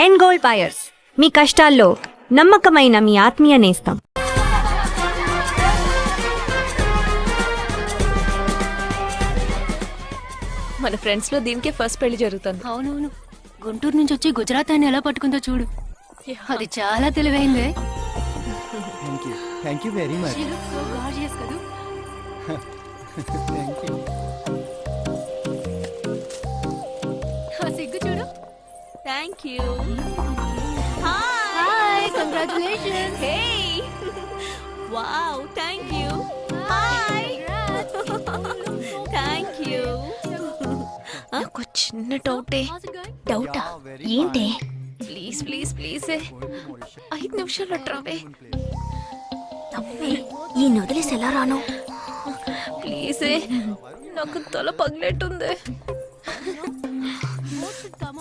End gold buyers, మీ కష్టాల్లో నమ్మకమైన మీ ఆత్మీయ నేస్తం. మన ఫ్రెండ్స్ లో దీనికే ఫస్ట్ పెళ్లి జరుగుతుంది. అవునవును, గుంటూరు నుంచి వచ్చి గుజరాత్ అని ఎలా పట్టుకుందో చూడు. అది చాలా తెలివైందే. Thank you very much. She looks so gorgeous కదూ. Thank you. ఆ సిగ్గు చూడు. Thank you. Hi, congratulations. Hey wow, thank you. Hi, thank you. నాకు చిన్న డౌటే. డౌటా? ఏంటి? ప్లీజ్ ప్లీజ్ ప్లీజ్ 5 నిమిషాలు ట్రావే. ఈ నొదిలేసి ఎలా రాను? ప్లీజ్, నాకు తల పగిలేట్టుంది.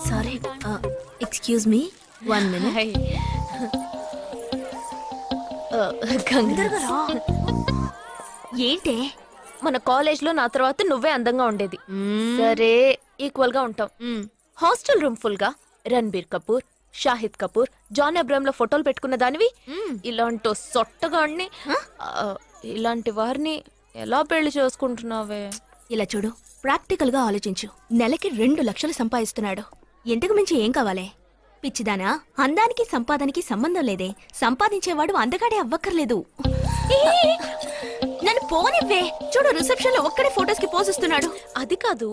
Sorry, excuse me, 1 minute. Hi. Congrats. ఏంటి? మన కాలేజ్ లో నా తర్వాత నువ్వే అందంగా ఉండేది. సరే, ఈక్వల్ గా ఉంటాం. హాస్టల్ రూమ్ ఫుల్ గా రణబీర్ కపూర్, షాహిద్ కపూర్, జాన్ అబ్రామ్ లో ఫోటోలు పెట్టుకున్న దానివి ఇలాంటి సొట్టగాడిని, ఇలాంటి వారిని ఎలా పెళ్లి చేసుకుంటున్నావే? ఇలా చూడు, ప్రాక్టికల్ గా ఆలోచించు. నెలకి 2 లక్షలు సంపాదిస్తున్నాడు. ఇంతకు మించి ఏం కావాలే? పిచ్చిదానా, అందానికి సంపాదనకి సంబంధం లేదే. సంపాదించేవాడు అందగాడే అవ్వక్కర్లేదు. నన్ను పోనివ్వే. చూడు, రిసెప్షన్ లో ఒక్కడే ఫోటోస్ కి పోజ్ ఇస్తున్నాడు. అది కాదు,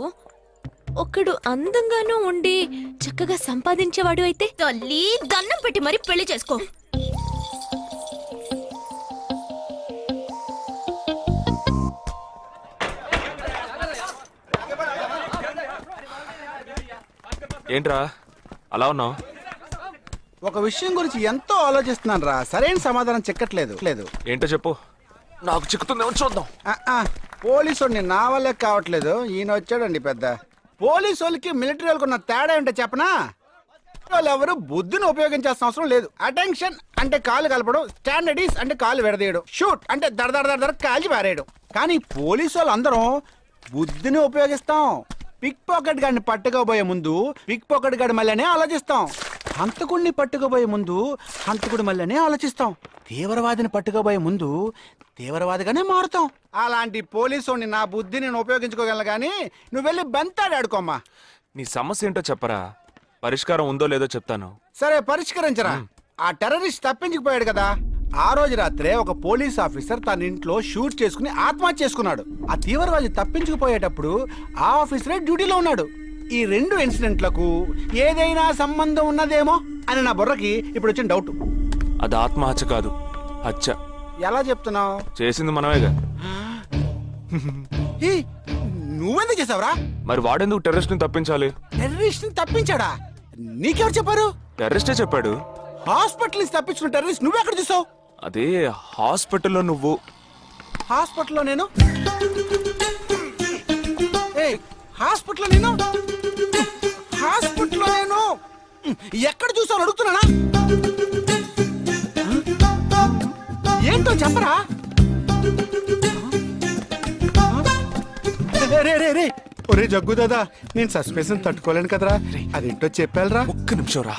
ఒకడు అందంగానూ ఉండి చక్కగా సంపాదించేవాడు అయితే తల్లి, దండం పెట్టి మరి పెళ్లి చేసుకో. ఏంట్రా అలా ఉన్నావు? ఒక విషయం గురించి ఎంతో ఆలోచిస్తున్నాను రా, సరైన సమాధానం చిక్కట్లేదు. ఏంటో చెప్పు, నాకు చిక్కుతుందేమో చూద్దాం. పోలీసు నా వల్లే కావట్లేదు. ఈయన వచ్చాడండి పెద్ద. పోలీసు వాళ్ళకి మిలిటరీ వాళ్ళకి ఉన్న తేడా ఏంటో చెప్పనా? వాళ్ళు ఎవరు బుద్ధిని ఉపయోగించాల్సిన అవసరం లేదు. అటెన్షన్ అంటే కాలు కలపడం, స్టాండర్డీస్ అంటే కాలు విడదీయడం, షూట్ అంటే దడ కాల్చి పారేయడం. కానీ పోలీసు వాళ్ళు అందరం బుద్ధిని ఉపయోగిస్తాం. పిక్ పాకెట్ గాడిని పట్టుకోబోయే ముందు పిక్ పాకెట్ గాడి మళ్ళీనే ఆలోచిస్తాం. హంతకుడిని పట్టుకోబోయే ముందు హంతకుడి మళ్ళీనే ఆలోచిస్తాం. తీవ్రవాదిని పట్టుకోబోయే ముందు తీవ్రవాదిగానే మారుతాం. అలాంటి పోలీసుని నా బుద్ధి నేను ఉపయోగించుకోగలను, కానీ నువ్వు వెళ్ళి బంతాడు ఆడుకోమ్మా. నీ సమస్య ఏంటో చెప్పరా, పరిష్కారం ఉందో లేదో చెప్తాను. సరే, పరిష్కరించరా. ఆ టెర్రరిస్ట్ తప్పించుకుపోయాడు కదా, ఆ రోజు రాత్రే ఒక పోలీస్ ఆఫీసర్ తన ఇంట్లో షూట్ చేసుకుని ఆత్మహత్య చేసుకున్నాడు. ఆ తీవ్రవాది తప్పించుకుపోయేటప్పుడు ఆ ఆఫీసరే డ్యూటీలో ఉన్నాడు. ఈ 2 ఇన్సిడెంట్లకు ఏదైనా సంబంధం ఉన్నదేమో అని నా బుర్రకి ఇప్పుడు వచ్చిన డౌట్. అది ఆత్మహత్య కాదు, హత్య. ఎలా చెప్తున్నావు? చేసింది మనమేగా. నువ్వెందుకు చేసావురా? మరి వాడెందుకు టెర్రరిస్ట్ ని తప్పించాలి? టెర్రరిస్ట్ ని తప్పించాడా? నీకెవరు చెప్పారు? టెర్రరిస్టే చెప్పాడు. హాస్పిటల్ నుంచి తప్పించుకున్న టెర్రరిస్ట్ నువ్వెక్కడ చూసావు? అదే హాస్పిటల్లో నువ్వు. హాస్పిటల్లో నేను? హాస్పిటల్లో నేను? హాస్పిటల్లో నేను ఎక్కడ చూసావు అడుగుతున్నానా? ఏంటో చెప్పరా? రే ఒరే జగ్గు దాదా, నేను సస్పెన్షన్ తట్టుకోలేను కదరా. అదేంటో చెప్పాలరా. ఒక్క నిమిషం రా.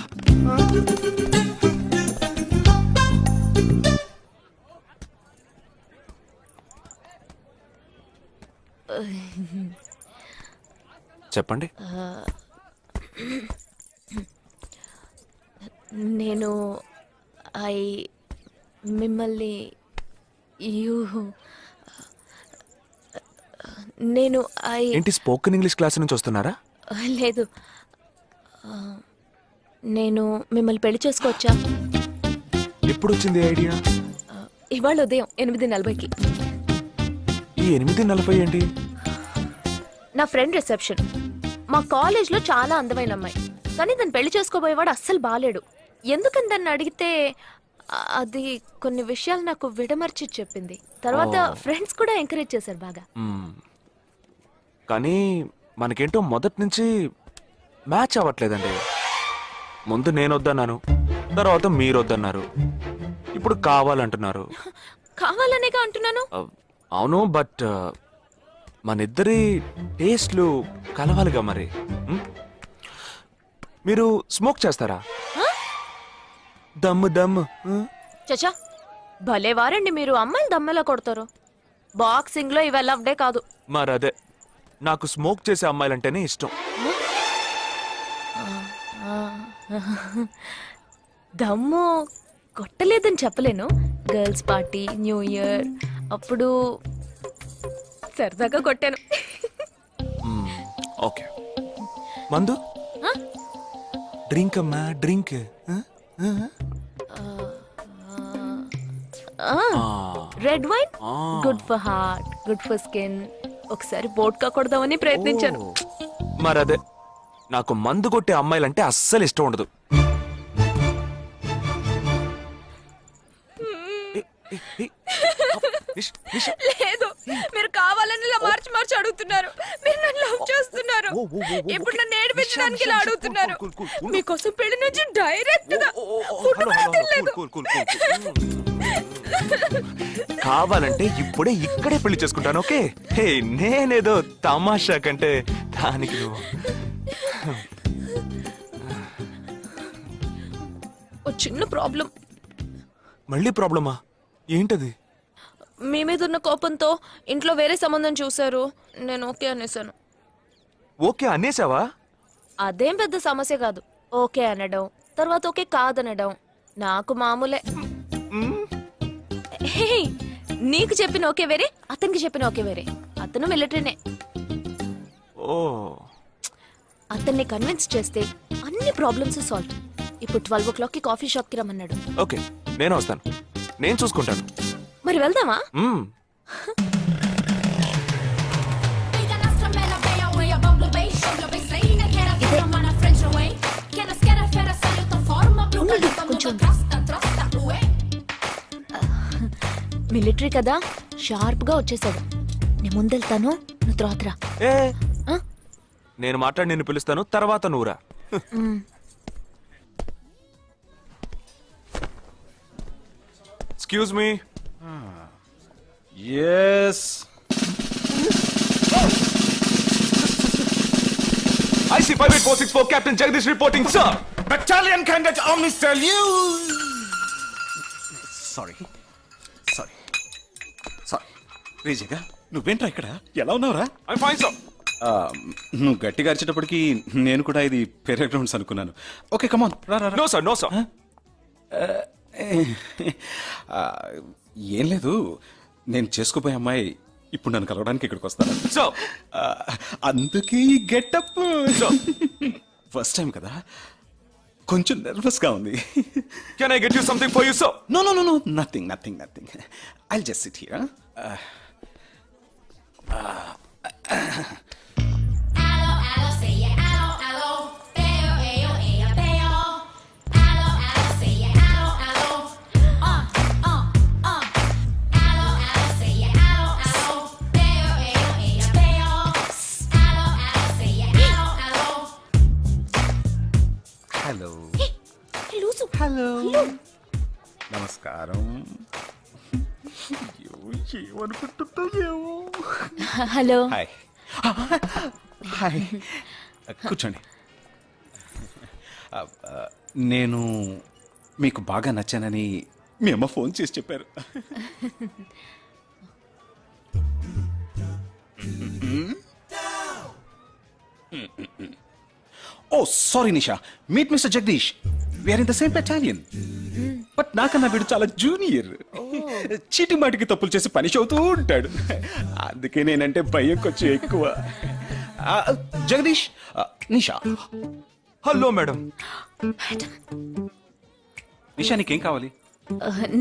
చెప్పండి. నేను మిమ్మల్ని నేను ఏంటి, స్పోకెన్ ఇంగ్లీష్ క్లాస్ నుంచి వస్తున్నారా? లేదు, నేను మిమ్మల్ని పెళ్లి చేసుకోవచ్చా? ఎప్పుడు వచ్చింది ఐడియా? ఇవాళ ఉదయం 8:40కి. ఈ 8:40 ఏంటి? నా ఫ్రెండ్ రిసెప్షన్. మా కాలేజ్ లో చాలా అందమైన అమ్మాయి, కానీ తను పెళ్లి చేసుకోబోయేవాడు అస్సలు బాలేడు. ఎందుకని దాన్ని అడిగితే అది కొన్ని విషయాలు నాకు విడమర్చి చెప్పింది. తర్వాత ఫ్రెండ్స్ కూడా ఎంకరేజ్ చేశారు బాగా. కానీ మనకేంటో మొదటి నుంచి మ్యాచ్ అవ్వట్లేదండి. ముందు నేను వద్దన్నాను, తర్వాత మీరు వద్దన్నారు, ఇప్పుడు కావాలంటున్నారు. కావాలనేగా అంటున్నాను. అవును, బట్ మనిద్దరి టేస్ట్లు కలవాలిగా మరి. మీరు స్మోక్ చేస్తారా? దమ్ము దమ్ము. చచా భలే వారండి మీరు, అమ్మాయిలు దమ్మెలా కొడతారు. బాక్సింగ్ లో ఇవి లవ్డే కాదు. మరదే, నాకు స్మోక్ చేసే అమ్మాయిలంటేనే ఇష్టం. దమ్ము కొట్టలేదని చెప్పలేను. గర్ల్స్ పార్టీ, న్యూ ఇయర్ అప్పుడు సరదాగా కొట్టాను. ఓకే, మందు డ్రింక్ అమ్మా, drink. Red wine good for heart, good for skin. ఒకసారి బోట్కా కొడదామని ప్రయత్నించాను. మరదే, నాకు మందు కొట్టే అమ్మాయిలంటే అస్సలు ఇష్టం ఉండదు. లేదు, మీరు కావాలని ఇలా మార్చి మార్చి అడుగుతున్నారు. మీరు నన్ను లవ్ చేస్తున్నారు. ఇప్పుడు నన్ను ఏడిపించడానికి ఇలా అడుగుతున్నారు. మీకోసం పెళ్లి నుంచి డైరెక్ట్ గా ఫుడ్ కూడా తినలేదు. కావాలంటే ఇప్పుడే ఇక్కడే పెళ్లి చేసుకుంటాను. ఓకే, హే, నేనేదో తమాషా కంటే దానికి నువ్వు. ఓ చిన్న ప్రాబ్లం. మళ్ళీ ప్రాబ్లమా? ఏంటది? మీ మీద ఉన్న కోపంతో ఇంట్లో వేరే సంబంధం చూశారు. నేను ఓకే అనేసాను. ఓకే అనేసావా? అదేం పెద్ద సమస్య కాదు. ఓకే అనడం, తర్వాత ఓకే కాదనడం నాకు మామూలే. హే, నీకు చెప్పిన ఓకే వేరే, అతనికి చెప్పిన ఓకే వేరే. అతను మిలిటరీనే. ఓ, అతన్ని కన్విన్స్ చేస్తే అన్ని ప్రాబ్లమ్స్ సాల్వ్. ఇప్పుడు 12 o'clock కాఫీ షాప్ కి రమ్మన్నాడు. ఓకే, నేను వస్తాను, నేను చూసుకుంటాను. మరి వెళ్దామా? మిలిటరీ కదా, షార్ప్ గా వచ్చేసాడు. నేను ముందెళ్తాను, నువ్వు తర్వాత రా. ఏ, ఆ? నేను మాట్లాడి నిన్ను పిలుస్తాను, తర్వాత నువ్వురా. Excuse me. Yes. IC 58464 Captain Jagdish reporting, sir. Battalion Cadet Omni salute. Sorry. రేజేగా నువ్వేంట్రా ఇక్కడ? ఎలా ఉన్నావురా? I'm fine, sir. నువ్వు గట్టిగా అరిచేటప్పటికి నేను కూడా ఇది పెరే గ్రౌండ్స్ అనుకున్నాను. ఓకే, కమాన్ రా రా రా. No, sir, no, sir. ఏం లేదు, నేను చేసుకోబోయే అమ్మాయి ఇప్పుడు నన్ను కలవడానికి ఇక్కడికి వస్తాను. Sir. అందుకే ఈ గెటప్. ఫస్ట్ టైం కదా, కొంచెం నర్వస్ గా ఉంది. Can I get you something for you, sir? No, nothing. I'll just sit here. Hello, నమస్కారం. ఏమనుకుంటుందో ఏమో. హలో. హాయ్, కూర్చోండి. నేను మీకు బాగా నచ్చానని మీ అమ్మ ఫోన్ చేసి చెప్పారు. Oh sorry Nisha, meet mister Jagadish. We are in the same battalion. But నాకన్నా వీడు చాలా జూనియర్. చీటి మాటికి తప్పులు చేసి పనిష్ అవుతూ ఉంటాడు. అందుకే నేనంటే భయం కొంచెం ఎక్కువ. జగదీష్, నిషా. Hello madam. నిషా, నీకేం కావాలి?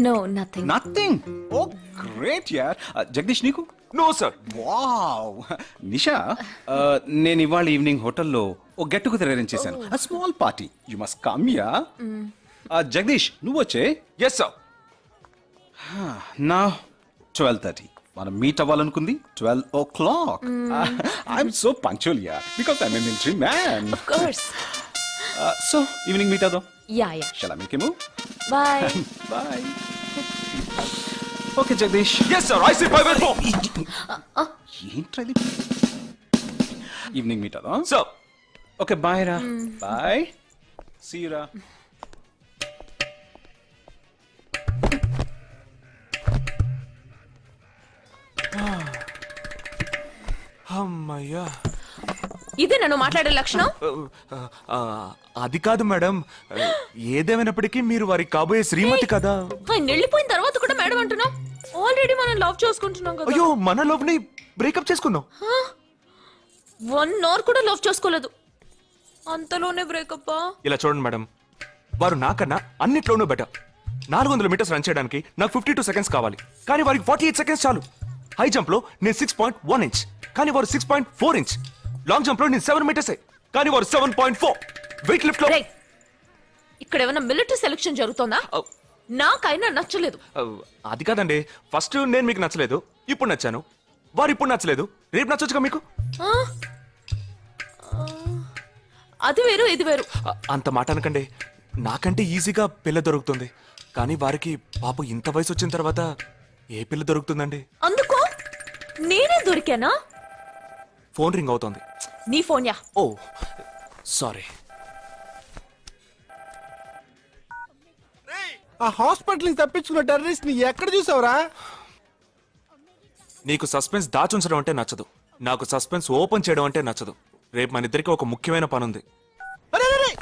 No, nothing. Nothing. Oh great యార్. జగదీష్, నీకు? No, sir. వావ్. నిషా, నేను ఇవాళ ఈవినింగ్ హోటల్లో ఓ గెట్ టుగెదర్ అరేంజ్ చేశాను. Small party. You must come yeah. Jagadish, నువ్వు వచ్చే. Yes, sir. నా 12:30 మనం మీట్ అవ్వాలనుకుంది 12 o'clock. I'm so punctual yeah, because I'm a military man. Of course. So evening meet అవుదాం. Yeah. Shall I make a move? Bye. Bye. Okay Jagadish. Yes, sir. IC 584. ఏంట్రది? Evening meet అవుదాం. Sir. Okay, bye రా. Bye. సీరా. అమ్మయ్యా. ఇదే నన్ను మాట్లాడే లక్షణం. ఆ, అది కాదు మేడం, ఏదేమైనప్పటికీ మీరు వారి కాబోయే శ్రీమతి కదా. ఆయన వెళ్ళిపోయిన తర్వాత కూడా మేడం అంటున్నావు. ఆల్రెడీ మనం లవ్ చేసుకుంటున్నాం కదా. అయ్యో, మన లోపుని బ్రేకప్ చేసుకుందాం. 1 అవర్ కూడా లవ్ చేసుకోలేదు, అంతలోనే బ్రేకప్. ఇలా చూడండి మేడం, వారు నాకన్నా అన్నిట్లోనూ బెటర్. 400 మీటర్స్ రన్ చేయడానికి నాకు 52 సెకండ్స్ కావాలి, కానీ వారికి 48 సెకండ్స్ చాలు. హై జంప్ లో నేను 6.1 ఇంచ్, కానీ వారు 6.4 ఇంచ్. లాంగ్ జంప్ లో నేను 7 మీటర్స్, కానీ వారు 7.4. వెయిట్ లిఫ్ట్ లో రేయ్, ఇక్కడ ఏమైనా మిలిటరీ సెలక్షన్ జరుగుతోందా? నాకైనా నచ్చలేదు. అది కాదండి, ఫస్ట్ నేను మీకు నచ్చలేదు, ఇప్పుడు నచ్చాను. వారు ఇప్పుడు నచ్చలేదు, రేపు నచ్చొచ్చుగా మీకు. ఆ? అది వేరు ఇది వేరు. అంత మాట అనకండి, నాకంటే ఈజీగా పిల్ల దొరుకుతుంది, కానీ వారికి పాప ఇంత వయసు వచ్చిన తర్వాత ఏ పిల్ల దొరుకుతుందండి? అందుకో నేనే దొరికానా? ఫోన్ రింగ్ అవుతోంది. నీ ఫోన్ యా. ఓ సారీ. ఆ హాస్పిటల్ నుంచి తప్పించుకున్న టెర్రరిస్ట్ ని ఎక్కడ చూసావురా? నీకు సస్పెన్స్ దాచుంచడం అంటే నచ్చదు, నాకు సస్పెన్స్ ఓపెన్ చేయడం అంటే నచ్చదు. రేపు మన ఇద్దరికి ఒక ముఖ్యమైన పని ఉంది. అరే, అరే, అరే.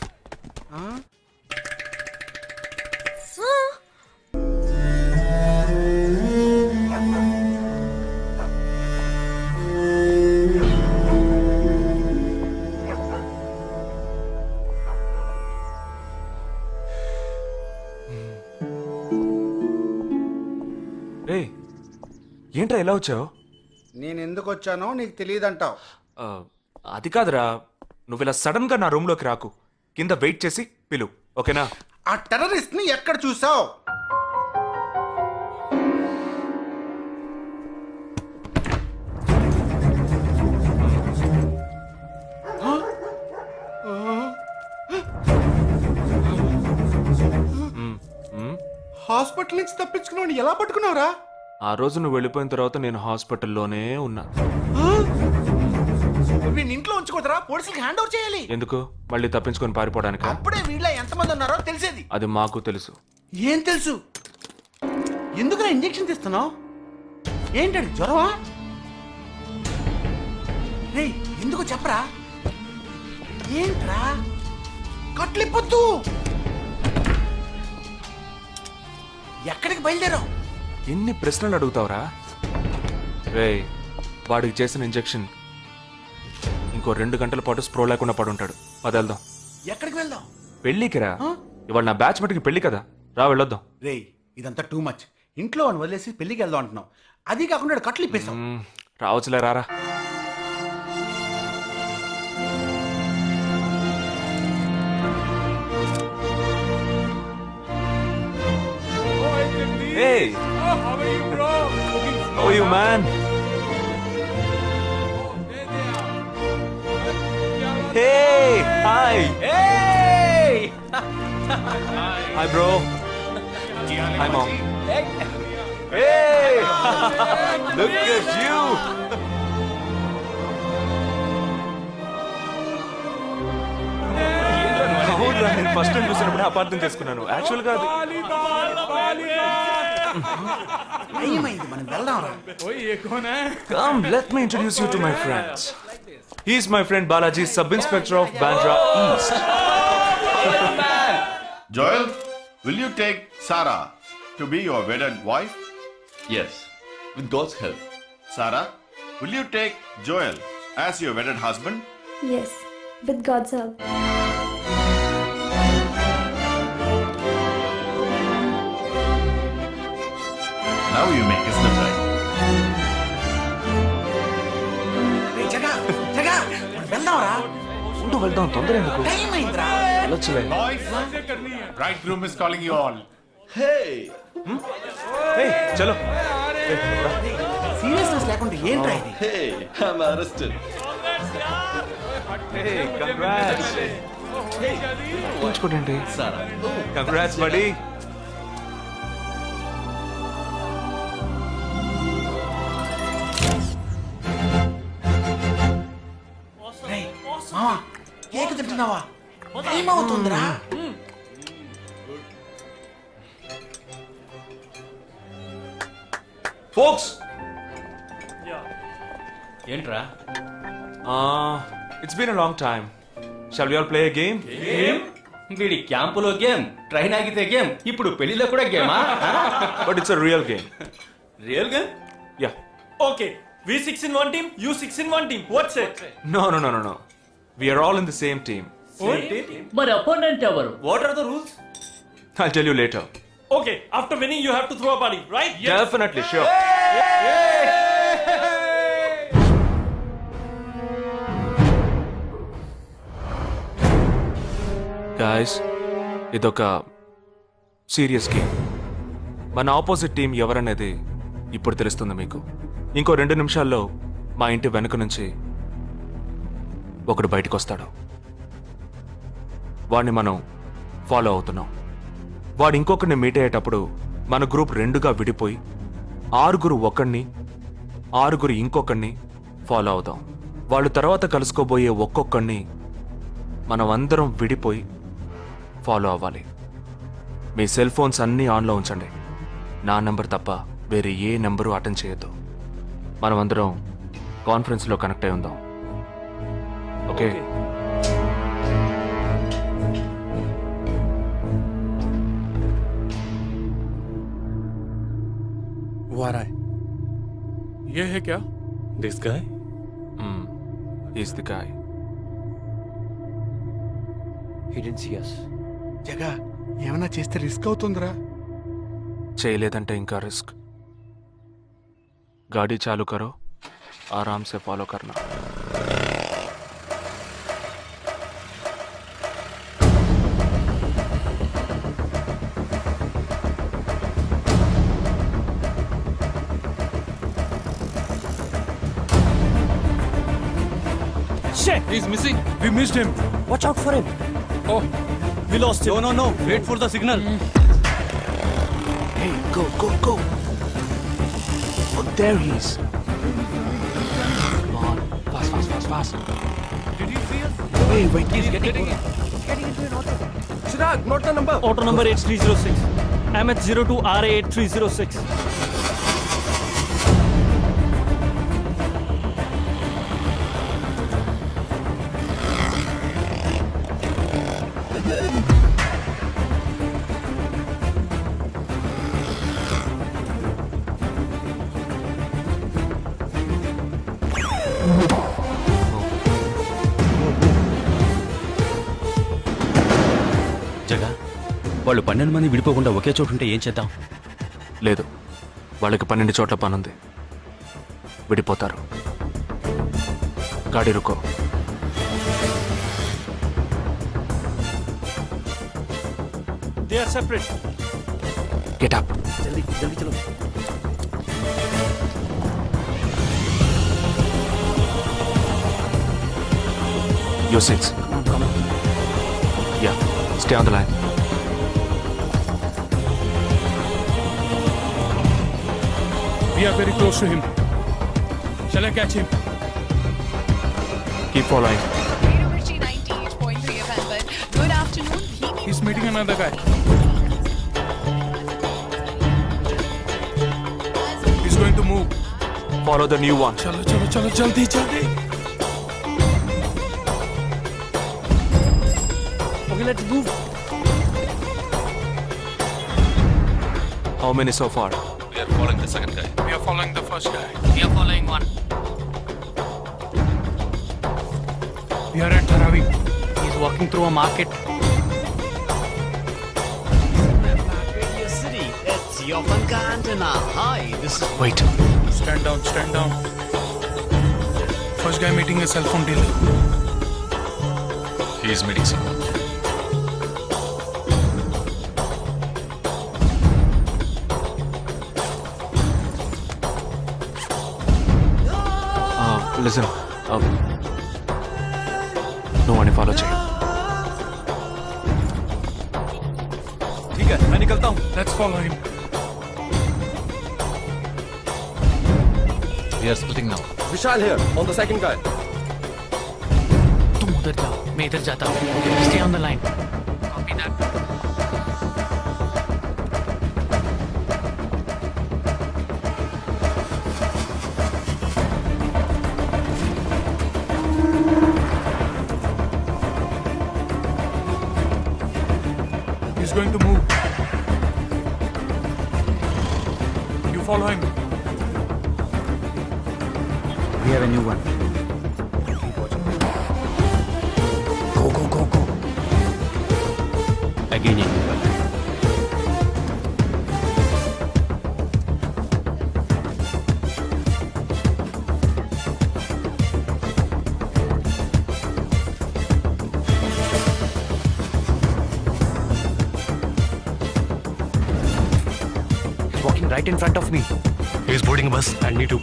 రే, ఏంట్రా ఎలా వచ్చావు? నేను ఎందుకు వచ్చానో నీకు తెలియదంటావు. అది కాదురా, నువ్వు ఇలా సడన్ గా నా రూమ్ లోకి రాకు, కింద వెయిట్ చేసి పిలు, ఓకేనా? ఆ టెర్రరిస్ట్ ని ఎక్కడ చూసావు? హాస్పిటల్ నుంచి తప్పించుకున్నావు, ఎలా పట్టుకున్నావురా? ఆ రోజు నువ్వు వెళ్ళిపోయిన తర్వాత నేను హాస్పిటల్లోనే ఉన్నా. వీడిని ఇంట్లో ఉంచుకోదరా, పోలీసులకు హ్యాండ్ ఓవర్ చేయాలి. ఎందుకు? మళ్ళీ తప్పించుకొని పారిపోవడానికి? అప్పుడే వీళ్ళ ఎంతమంది ఉన్నారో తెలిసేది. అది మాకు తెలుసు. ఏం తెలుసు? ఎందుకు ఇంజెక్షన్ తీస్తున్నావు? ఏంటండి, జ్వరమా? రేయ్, ఎందుకు చెప్పరా? ఏంట్రా కట్లిప్పొద్దు. ఎక్కడికి బయలుదేరావు? ఎన్ని ప్రశ్నలు అడుగుతావురా? రేయ్, వాడికి చేసిన ఇంజెక్షన్ ఇంకో 2 గంటల పాటు స్ప్రో లేకుండా పడుంటాడు. పదెళ్దాం. ఎక్కడికి వెళ్దాం? పెళ్ళికి రా. ఇవాళ నా బ్యాచ్ మటుకి పెళ్లి కదా, రా వెళ్ళొద్దాం. రేయ్, ఇదంతా టూ మచ్. ఇంట్లో అని వదిలేసి పెళ్లికి వెళ్దాం అంటున్నావు, అది కాకుండా కట్లు ఇప్పేశావు. రావచ్చులే, రారా. Hey! How are you, bro? How are you, man? Hey! Hi! Hey! Hi, bro. Hi, mom. Hey! Look at you! అవునురా, నేను ఫస్ట్ టైం చూసినప్పుడు అపార్థం చేసుకున్నాను. యాక్చువల్ గా ఏమైంది, మనం వెళ్దాంరా. Come, let me introduce you to my friends. He's my friend Balaji, Sub-Inspector of Bandra East. Joel, will you take Sarah to be your wedded wife? Yes, with God's help. Sarah, will you take Joel as your wedded husband? Yes, with God's help. Now you may kiss the bride. రేయ్, జగా, జగా, మనం వెళ్దాంరా. ఉండు, వెళ్దాం, తొందర ఎందుకు? Time అయిందిరా. వెళ్ళొచ్చులే. Boys, bridegroom is calling you all. Hey! Hey, చలో. Seriousness లేకుండా ఏంట్రా ఇది? Hey, I'm arrested. Hey, congrats. ఉంచుకోండి. Sarah. Congrats, buddy. రేయ్, మావా, కేక్ తింటున్నావా? ఏమవుతుందిరా? ఫోక్స్ ఏంట్రా? It's been a long time. Shall we all play a game? వీడి క్యాంపులో గేమ్, ట్రైన్ ఆగితే గేమ్, ఇప్పుడు పెళ్లిలో కూడా గేమా? But it's a real game. Real game? Yeah. Okay, we 6 in one team, you 6 in one team. What's it? No. We are all in the same team. మరి opponent ఎవరు? What are the rules? I'll tell you later. Okay, after winning you have to throw a party, right? Definitely, sure. Guys, ఇదొక serious game. మన opposite team ఎవరనేది ఇప్పుడు తెలుస్తుంది మీకు. ఇంకో 2 నిమిషాల్లో మా ఇంటి వెనుక నుంచి ఒకడు బయటకు వస్తాడు. వాడిని మనం ఫాలో అవుతున్నాం. వాడు ఇంకొకరిని మీట్ అయ్యేటప్పుడు మన గ్రూప్ 2గా విడిపోయి 6 ఒకడిని 6 ఇంకొకరిని ఫాలో అవుతాం. వాళ్ళు తర్వాత కలుసుకోబోయే ఒక్కొక్కడిని మనం అందరం విడిపోయి ఫాలో అవ్వాలి. మీ సెల్ ఫోన్స్ అన్నీ ఆన్లో ఉంచండి. నా నెంబర్ తప్ప వేరే ఏ నెంబరు అటెండ్ చేయొద్దు. మనం అందరం కాన్ఫరెన్స్లో కనెక్ట్ అయి ఉందాం. ఓకే? ये है क्या? This guy? Is the guy. Jaga ఏమన్నా చేస్తే రిస్క్ అవుతుందిరా. చేయలేదంటే ఇంకా రిస్క్. गाड़ी चालू करो, आराम से फॉलो करना. Shit! He's missing. We missed him. Watch out for him. Oh, we lost him. No. Wait for the signal. Hey, go. Oh, there he is. Come on, fast. Did you see us? Wait. He's getting into an auto. Chirag, note the number. Auto number 8306. MH02 RA 8306. జగా, వాళ్ళు 12 మంది విడిపోకుండా ఒకే చోటు ఉంటే ఏం చేద్దాం? లేదు, వాళ్ళకి 12 చోట్ల పనుంది. విడిపోతారు. గాడి రుకో. They are separate. Get up. జల్దీ చలో. Your seats. Come on. Yeah, stay on the line. We are very close to him. Shall I catch him? Keep following. Good afternoon. He's meeting another guy. He's going to move. Follow the new one. चलो जल्दी. Okay, let's move. How many so far? We are following the second guy. We are following the first guy. We are following one. We are at Dharavi. He's walking through a market. Wait. Stand down. First guy meeting a cell phone dealer. He is meeting someone. Listen. No one follow check. ठीक है, मैं निकलता हूँ. Let's follow him. We are splitting now. Vishal here, on the second guy. तुम उधर उधर जाओ मैं इधर जाता हूँ stay on the line copy that He's going to move. You follow him. We have a new one. Go. Again a new one. He's walking right in front of me. He's boarding a bus and me too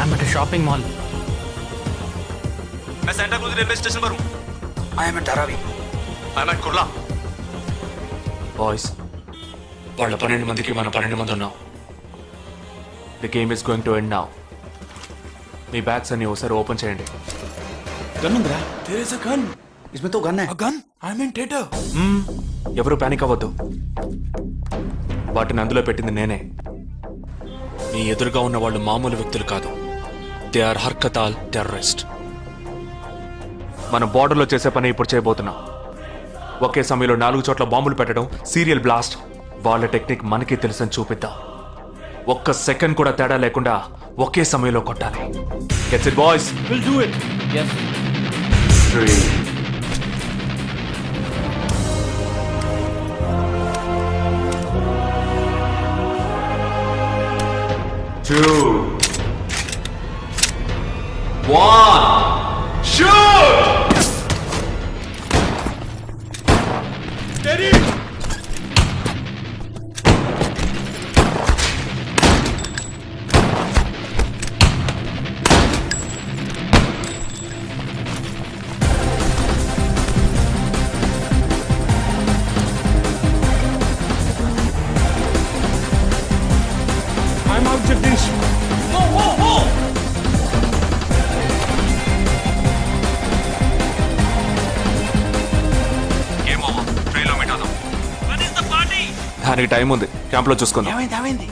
I'm at a shopping mall मैं Santa cruise railway station पर हूँ। I am at Dharavi. I am at Kurla. Boys, వాళ్ళ 12 మందికి మనం 12 మంది ఉన్నాం. The game is going to end now. Me bags అన్ని ఒకసారి ఓపెన్ చేయండి. గన్ ఉందిరా? There is a gun. इसमें तो गन है. A gun? I'm in theater. ఎవరు పానిక్ అవ్వద్దు. వాటిని అందులో పెట్టింది నేనే. మీ ఎదురుగా ఉన్న వాళ్ళు మామూలు వ్యక్తులు కాదు. They are Harkatul terrorist. మన బార్డర్లో చేసే పని ఇప్పుడు చేయబోతున్నాం. ఒకే సమయంలో 4 చోట్ల బాంబులు పెట్టడం, సీరియల్ బ్లాస్ట్. వాళ్ళ టెక్నిక్ మనకి తెలుసని చూపిద్దాం. ఒక్క సెకండ్ కూడా తేడా లేకుండా ఒకే సమయంలో కొట్టాలి. Gets it boys? we'll do it yes 3 2 1 shoot! Steady! I'm out Jagdish దానికి టైం ఉంది. క్యాంప్ లో చూసుకుందాం. ఏమైంది?